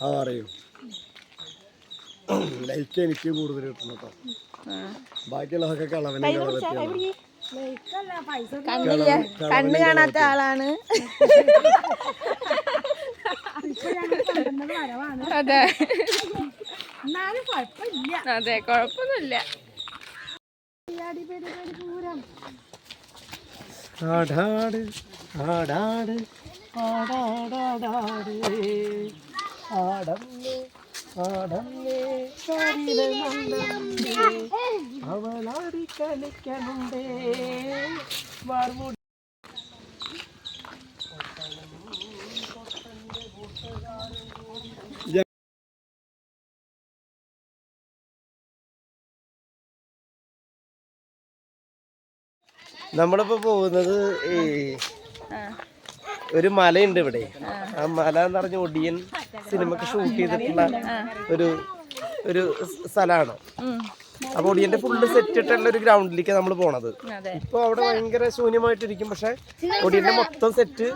അറിയും. ലൈക്ക് എനിക്ക് കൂടുതൽ കിട്ടുന്നു കേട്ടോ. ബാക്കിയുള്ളതൊക്കെ കണ്ണ് കാണാത്ത ആളാണ്. അതെ അതെ കുഴപ്പമൊന്നുമില്ല. ആടാട് ആടാട് ആടാടാടാട് ആടമ്മേ ആടമ്മേ അവളാടി കളിക്കണുണ്ടേ വാർമുടി. നമ്മളിപ്പോ പോകുന്നത് ഈ ഒരു മലയുണ്ട് ഇവിടെ. ആ മല എന്ന് പറഞ്ഞ ഒടിയൻ സിനിമക്ക് ഷൂട്ട് ചെയ്തിട്ടുള്ള ഒരു സ്ഥലമാണ്. അപ്പൊ ഒടിയന്റെ ഫുള്ള് സെറ്റ് ഇട്ടുള്ള ഒരു ഗ്രൗണ്ടിലേക്ക് നമ്മൾ പോണത്. ഇപ്പൊ അവിടെ ഭയങ്കര ശൂന്യമായിട്ടിരിക്കും. പക്ഷെ ഒടിയന്റെ മൊത്തം സെറ്റ്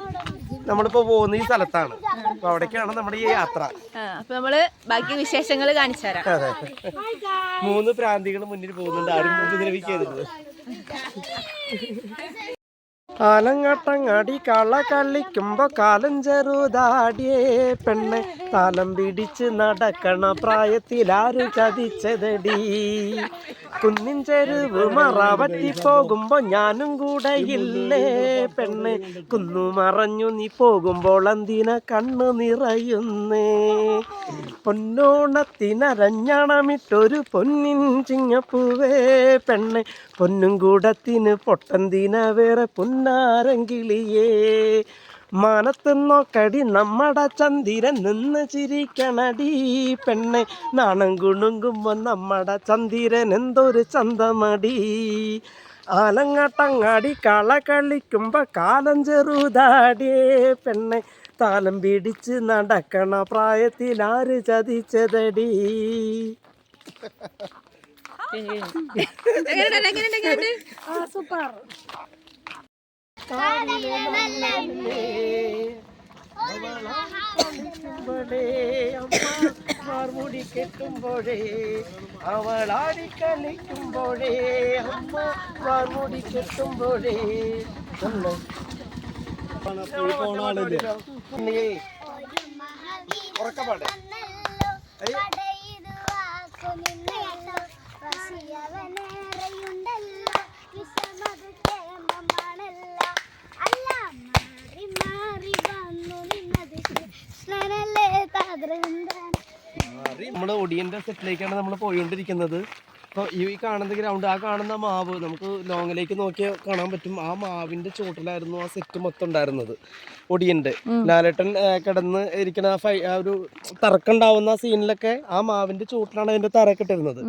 നമ്മളിപ്പോ പോകുന്ന ഈ സ്ഥലത്താണ്. അപ്പൊ അവിടേക്കാണ് നമ്മുടെ ഈ യാത്ര. അപ്പൊ നമ്മള് ബാക്കി വിശേഷങ്ങൾ കാണിച്ചു തരാം. അതെ, 3 പ്രാന്തികൾ മുന്നിൽ പോകുന്നുണ്ട്. ആരും ഉപദ്രവിക്കരുത്. ആലങ്ങാട്ടങ്ങാടി കള കളിക്കുമ്പോ കാലം ചെറുതാടിയേ പെണ്ണെ താലം പിടിച്ച് നടക്കണ പ്രായത്തിലാരു ചതിച്ചതടി. കുന്നിൻ ചെരുവ് മറവറ്റി പോകുമ്പോ ഞാനും കൂടെ ഇല്ലേ പെണ്ണെ കുന്നു മറഞ്ഞു നീ പോകുമ്പോൾ എന്തിന കണ്ണു നിറയുന്നേ. പൊന്നോണത്തിനരഞ്ഞണമിട്ടൊരു പൊന്നിൻ ചിങ്ങപ്പൂവേ പെണ്ണെ പൊന്നും കൂടത്തിന് പൊട്ടന്തിന വേറെ പൊന്നാരങ്കിളിയേ. മാനത്ത് നോക്കടി നമ്മടെ ചന്ദിരൻ നിന്ന് ചിരിക്കണടി പെണ്ണെ നാണം കുണുങ്ങുമ്പോ നമ്മടെ ചന്ദിരൻ എന്തൊരു ചന്തമടി. ആലങ്ങാട്ടങ്ങാടി കള കളിക്കുമ്പോ കാലം ചെറുതാടിയേ പെണ്ണെ താലം പിടിച്ച് നടക്കണ പ്രായത്തിലാര് ചതിച്ചതടി. സൂപ്പർ. മാർമുടി കെട്ടുമ്പോഴേ അവളാടി കളിക്കുമ്പോഴേ അമ്മ മാർമുടി കെട്ടുമ്പോഴേ ഉറക്കപ്പാടെ നമ്മള് ഒടിയന്റെ സെറ്റിലേക്കാണ് നമ്മൾ പോയിക്കൊണ്ടിരിക്കുന്നത്. അപ്പോൾ ഈ കാണുന്ന ഗ്രൗണ്ട്, ആ കാണുന്ന മാവ് നമുക്ക് ലോങ്ങിലേക്ക് നോക്കിയാൽ കാണാൻ പറ്റും. ആ മാവിന്റെ ചോട്ടിലായിരുന്നു ആ സെറ്റ് മൊത്തം ഉണ്ടായിരുന്നത്. ഒടിയന്റെ ലാലേട്ടൻ കിടന്ന് ഇരിക്കുന്ന ആ ഒരു തറക്കുണ്ടാവുന്ന സീനിലൊക്കെ ആ മാവിന്റെ ചോട്ടിലാണ് അതിന്റെ തറക്കിട്ടിരുന്നത്.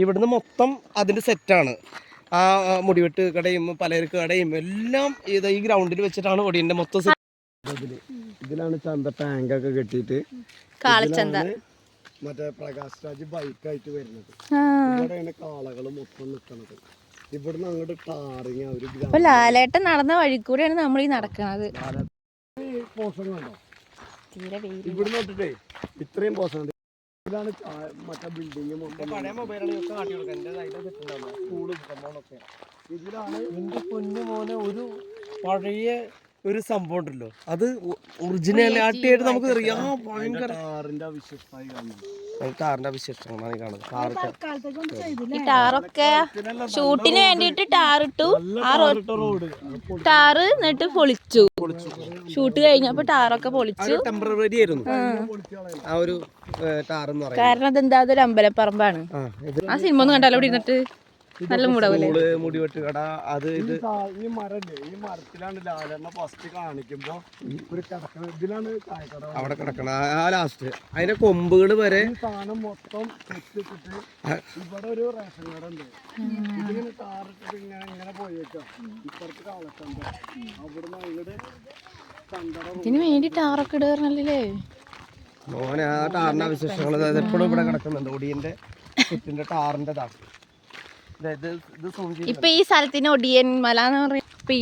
ഇവിടുന്ന് മൊത്തം അതിന്റെ സെറ്റാണ്. ആ മുടിവെട്ട് കടയും പലചരക്ക് കടയും എല്ലാം ഈ ഗ്രൗണ്ടിൽ വെച്ചിട്ടാണ് ഒടിയന്റെ മൊത്തം സെറ്റ്. ഇതിലാണ് ചന്ത ടാങ്കൊക്കെ കെട്ടിയിട്ട് മറ്റേ പ്രകാശ് രാജ് ബൈക്കായിട്ട് വരുന്നത്. ഇവിടെയാണ് കാളകൾ മൊത്തം നിൽക്കുന്നത്. ഇവിടുന്ന് അങ്ങോട്ട് ടാറിങ് ഒരു ലാലേട്ടൻ നടന്ന വഴി കൂടെയാണ് നമ്മൾ ഈ നടക്കുന്നത്. പോഷൻ കണ്ടോ ഇവിടുന്ന് തൊട്ടിട്ടേ ഇത്രയും പോഷൻ. ഇതാണ് മറ്റേ ബിൽഡിങ് പഴയ മൊബൈലാണ് കാട്ടി കൊടുക്കുക. ഇതിലാണ് എന്റെ പൊന്നു മോനെ ഒരു പഴയ ഒരു സംഭവം ഉണ്ടല്ലോ, അത് ഒറിജിനാലിറ്റിയായിട്ട് നമുക്ക് അറിയാം. ഭയങ്കര കാറിന്റെ വിശേഷമായി കാണുന്നത്. കാറിന്റെ വിശേഷങ്ങളാണ് കാണുന്നത്. ഈ ടാറൊക്കെ ഷൂട്ടിന് വേണ്ടിട്ട് ടാറിട്ടു. ടാറ് എന്നിട്ട് പൊളിച്ചു. ഷൂട്ട് കഴിഞ്ഞപ്പോ ടാറൊക്കെ പൊളിച്ചു. ടെമ്പററി ആയിരുന്നു ആ ഒരു ടാർ എന്ന് പറയുന്നത്. കാരണം അതെന്താ, അതൊരു അമ്പലപ്പറമ്പാണ്. ആ സിനിമ ഒന്നും കണ്ടാലോ ഇവിടെ ഇരുന്നിട്ട് നല്ല മൂടാവൂലേ. മുടിവെട്ട് കട അത് ഇത് ഈ മരല്ലേ, ഈ മരത്തിലാണ് ലാലെണ്ണ ഫസ്റ്റ് കാണിക്കുമ്പോ ഒരു കിടക്കണ ഇതിലാണ് അവിടെ കിടക്കണ ആ ലാസ്റ്റ് അതിന്റെ കൊമ്പുകൾ വരെ സാധനം മൊത്തം വെച്ചിട്ട് ഇവിടെ ഒരു റേഷൻ കട ഉണ്ട്. ഇതിങ്ങനെ താറിട്ടിട്ട് ഇങ്ങനെ പോയേക്കാം. ഇപ്പുറത്ത് കാളക്കണ്ട അവിടുന്ന് അങ്ങോട്ട് ഇതിന് വേണ്ടി ടാറൊക്കെ ഇടുന്നല്ലേ മോനെ. ആ ടാറിന്റെ വിശേഷങ്ങൾ എപ്പോഴും ഇവിടെ കിടക്കുന്നുണ്ട്. ഒടിയന്റെ ചുറ്റിന്റെ ടാറിന്റെതാണ്. ഇപ്പൊ ഈ സ്ഥലത്തിന് ഒടിയൻ മല എന്ന് പറയും. ഇപ്പൊ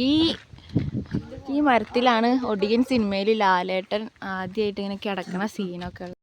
ഈ മരത്തിലാണ് ഒടിയൻ സിനിമയിൽ ലാലേട്ടൻ ആദ്യമായിട്ട് ഇങ്ങനെ കിടക്കണ സീനൊക്കെ ഉള്ളത്.